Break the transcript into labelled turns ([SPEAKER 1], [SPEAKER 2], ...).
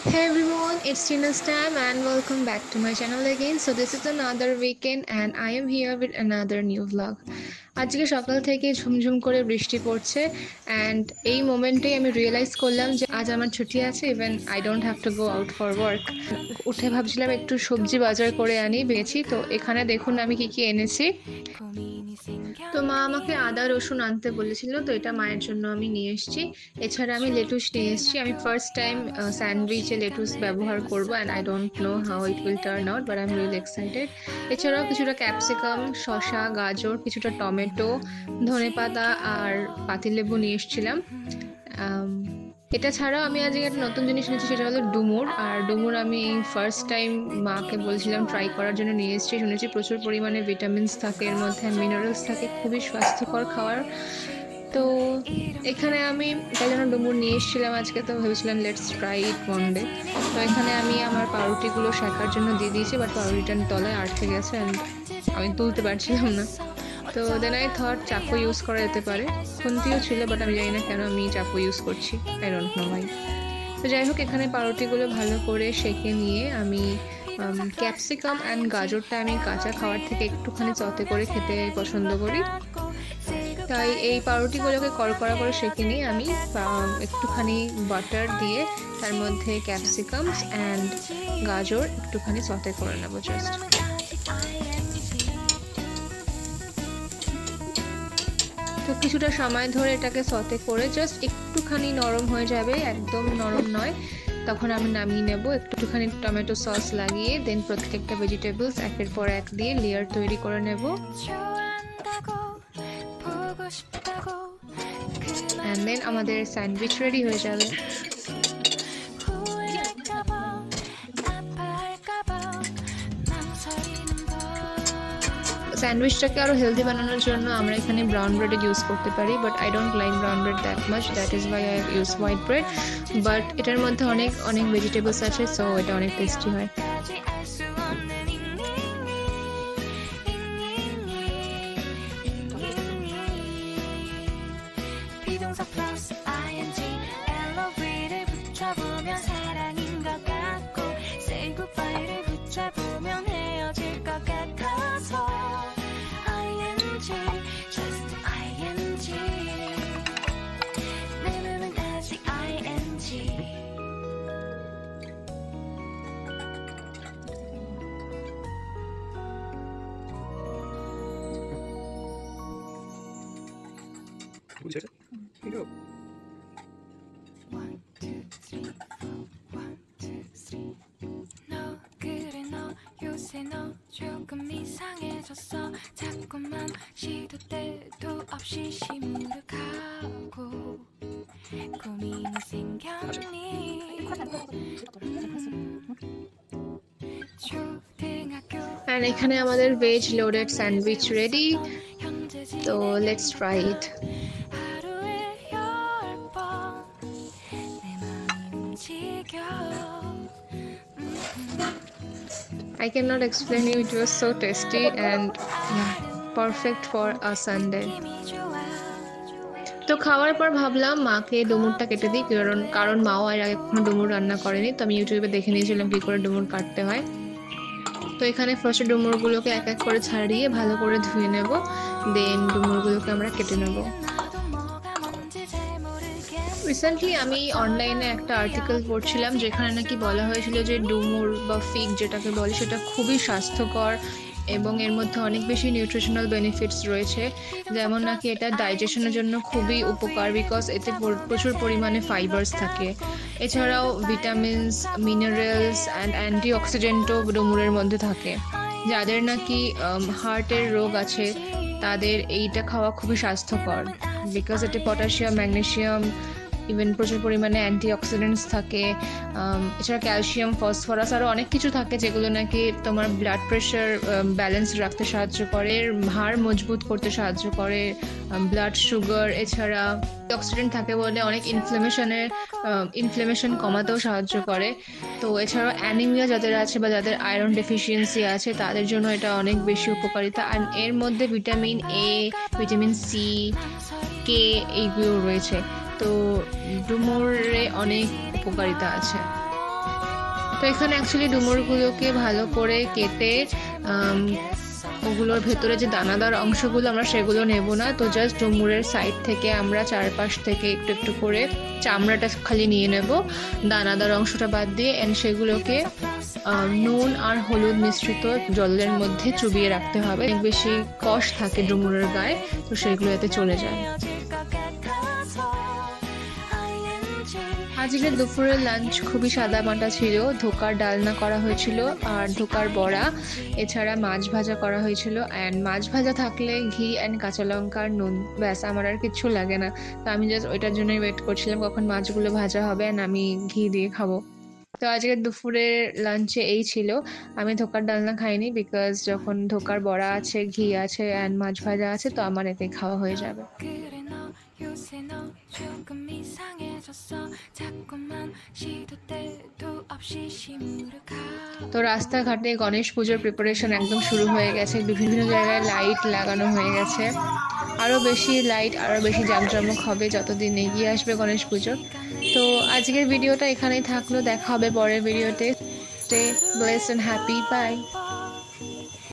[SPEAKER 1] Hey everyone, it's Tina's time and welcome back to my channel again. So this is another weekend and I am here with another new vlog. আজকে সকাল থেকে ঝুমঝুম করে বৃষ্টি পড়ছে and এই মোমেন্টেই আমি realise করলাম যে আজ আমার ছুটি আছে, even I don't have to go out for work. উঠে ভাবছিলাম একটু সবজি বাজার করে আনি, বেছি তো এখানে দেখুন আমি কি কি এনেছি। তো মা আমাকে আদা রসুন আনতে বলেছিল, তো এটা মায়ের জন্য আমি নিয়ে এসেছি। এছাড়া আমি লেটুস নিয়ে এসেছি। আমি ফার্স্ট টাইম স্যান্ডউইচে লেটুস ব্যবহার করবো and I don't know how it will turn out, but I am really excited. এছাড়াও কিছুটা ক্যাপসিকাম, শসা, গাজর, কিছুটা টমেটো, ধনেপাতা আর পাতিলেবু নিয়ে এসেছিলাম। এটা ছাড়াও আমি আজকে একটা নতুন জিনিস নিয়েছি, সেটা হলো ডুমুর। আর ডুমুর আমি ফার্স্ট টাইম মাকে বলছিলাম ট্রাই করার জন্য নিয়ে এসেছি। শুনেছি প্রচুর পরিমাণে ভিটামিনস থাকে এর মধ্যে, মিনারেলস থাকে, খুবই স্বাস্থ্যকর খাবার। তো এখানে আমি তাই জন্য ডুমুর নিয়ে এসেছিলাম আজকে, তো ভেবেছিলাম let's try it one day. তো এখানে আমি আমার পাউরুটিগুলো শেখার জন্য দিয়ে দিয়েছি, বাট পাউরুটিটার তলায় আটকে গেছে অ্যান্ড আমি তুলতে পারছিলাম না। তো দেন আই থট চাকু ইউজ করা যেতে পারে। খুন্তিও ছিল, বাট আমি জানি না কেন আমি চাকু ইউজ করছি, আই ডোন্ট নো ভাই। তো যাই হোক, এখানে পাউরুটিগুলো ভালো করে সেঁকে নিয়ে আমি ক্যাপসিকাম অ্যান্ড গাজরটা আমি কাঁচা খাওয়ার থেকে একটুখানি চতে করে খেতে পছন্দ করি। তাই এই পাউরুটিগুলোকে কড়কড়া করে সেঁকে নিয়ে আমি একটুখানি বাটার দিয়ে তার মধ্যে ক্যাপসিকামস অ্যান্ড গাজর একটুখানি সতে করে নেবো জাস্ট। তো কিছুটা সময় ধরে এটাকে সতে করে জাস্ট একটুখানি নরম হয়ে যাবে, একদম নরম নয়, তখন আমি নামিয়ে নেব। একটুখানি টমেটো সস লাগিয়ে দেন প্রত্যেকটা ভেজিটেবলস একের পর এক দিয়ে লেয়ার তৈরি করে নেব। অ্যান্ড দেন আমাদের স্যান্ডউইচ রেডি হয়ে যাবে। স্যান্ডউইচটাকে আরও হেলদি বানানোর জন্য আমরা এখানে ব্রাউন ব্রেড ইউজ করতে পারি, but I don't like brown bread that much, that is Y I use white bread. But এটার মধ্যে অনেক অনেক ভেজিটেবলস আছে, সো এটা অনেক টেস্টি হয়।
[SPEAKER 2] 요새 너 조금 이상해졌어. 자꾸만 시도 때도 없이 시무룩하고 고민이 생겼니.
[SPEAKER 1] And এখানে আমাদের ভেজ লোডেড স্যান্ডউইচ রেডি, তো let's try it. I cannot explain you, it was so tasty and perfect for a Sunday. তো খাওয়ার পর ভাবলাম মাকে ডুমুরটা কেটে দিই, কারণ মাও আর আগে কখনো ডুমুর রান্না করেনি, তো আমি ইউটিউবে দেখে নিয়েছিলাম কী করে ডুমুর কাটতে হয়। তো এখানে ফার্স্টে ডুমুরগুলোকে এক এক করে ছাড়িয়ে ভালো করে ধুয়ে নেব, দেন ডুমুরগুলোকে আমরা কেটে নেব। রিসেন্টলি আমি অনলাইনে একটা আর্টিকেল পড়ছিলাম যেখানে নাকি বলা হয়েছিল যে ডুমুর বা ফিগ যেটাকে বলে সেটা খুবই স্বাস্থ্যকর এবং এর মধ্যে অনেক বেশি নিউট্রিশনাল বেনিফিটস রয়েছে। যেমন নাকি এটা ডাইজেশনের জন্য খুবই উপকার, বিকজ এতে প্রচুর পরিমাণে ফাইবার্স থাকে। এছাড়াও ভিটামিনস, মিনারেলস অ্যান্ড অ্যান্টিঅক্সিডেন্টও ডুমুরের মধ্যে থাকে। যাদের নাকি হার্টের রোগ আছে তাদের এইটা খাওয়া খুবই স্বাস্থ্যকর, বিকজ এতে পটাশিয়াম, ম্যাগনেশিয়াম, ইভেন প্রচুর পরিমাণে অ্যান্টিঅক্সিডেন্টস থাকে। এছাড়া ক্যালসিয়াম, ফসফরাস, আরও অনেক কিছু থাকে যেগুলো নাকি তোমার ব্লাড প্রেশার ব্যালেন্স রাখতে সাহায্য করে, হাড় মজবুত করতে সাহায্য করে, ব্লাড সুগার। এছাড়া অক্সিডেন্ট থাকে বলে অনেক ইনফ্লেমেশন কমাতেও সাহায্য করে। তো এছাড়াও অ্যানিমিয়া যাদের আছে বা যাদের আয়রন ডেফিসিয়েন্সি আছে তাদের জন্য এটা অনেক বেশি উপকারিতা। আর এর মধ্যে ভিটামিন এ, ভিটামিন সি, কে এইগুলো রয়েছে। তো ডুমুরে অনেক উপকারিতা আছে। তো এখানে অ্যাকচুয়ালি ডুমুরগুলোকে ভালো করে কেটে ওগুলোর ভেতরে যে দানাদার অংশগুলো আমরা সেগুলো নেব না। তো জাস্ট ডুমুরের সাইড থেকে আমরা চারপাশ থেকে একটু একটু করে চামড়াটা খালি নিয়ে নেব, দানাদার অংশটা বাদ দিয়ে, এন্ড সেগুলোকে নুন আর হলুদ মিশ্রিত জলের মধ্যে চুবিয়ে রাখতে হবে। অনেক বেশি কষ থাকে ডুমুরের গায়ে, তো সেগুলো এতে চলে যায়। আজকে দুপুরের লাঞ্চ খুবই সাদামাটা ছিল। ধোকার ডালনা করা হয়েছিল আর ধোকার বড়া, এছাড়া মাছ ভাজা করা হয়েছিল। অ্যান্ড মাছ ভাজা থাকলে ঘি অ্যান্ড কাঁচা লঙ্কা আর নুন, ব্যাস, আমার আর কিচ্ছু লাগে না। তো আমি জাস্ট ওইটার জন্যই ওয়েট করছিলাম কখন মাছগুলো ভাজা হবে অ্যান্ড আমি ঘি দিয়ে খাবো। তো আজকে দুপুরের লাঞ্চে এই ছিল। আমি ধোকার ডালনা খাইনি, বিকজ যখন ধোকার বড়া আছে, ঘি আছে অ্যান্ড মাছ ভাজা আছে, তো আমার এতে খাওয়া হয়ে যাবে।
[SPEAKER 2] 요새 너 조금 이상해졌어 자꾸만 시도 때도 없이 시무룩하고
[SPEAKER 1] তো রাস্তাঘাটে গণেশ পুজোর প্রিপারেশন একদম শুরু হয়ে গেছে। বিভিন্ন জায়গায় লাইট লাগানো হয়ে গেছে। আরও বেশি লাইট, আরও বেশি জাঁকজমক হবে যতদিন এগিয়ে আসবে গণেশ পুজো। তো আজকের ভিডিওটা এখানেই থাকলো, দেখা হবে পরের ভিডিওতে। Stay blessed and happy, by.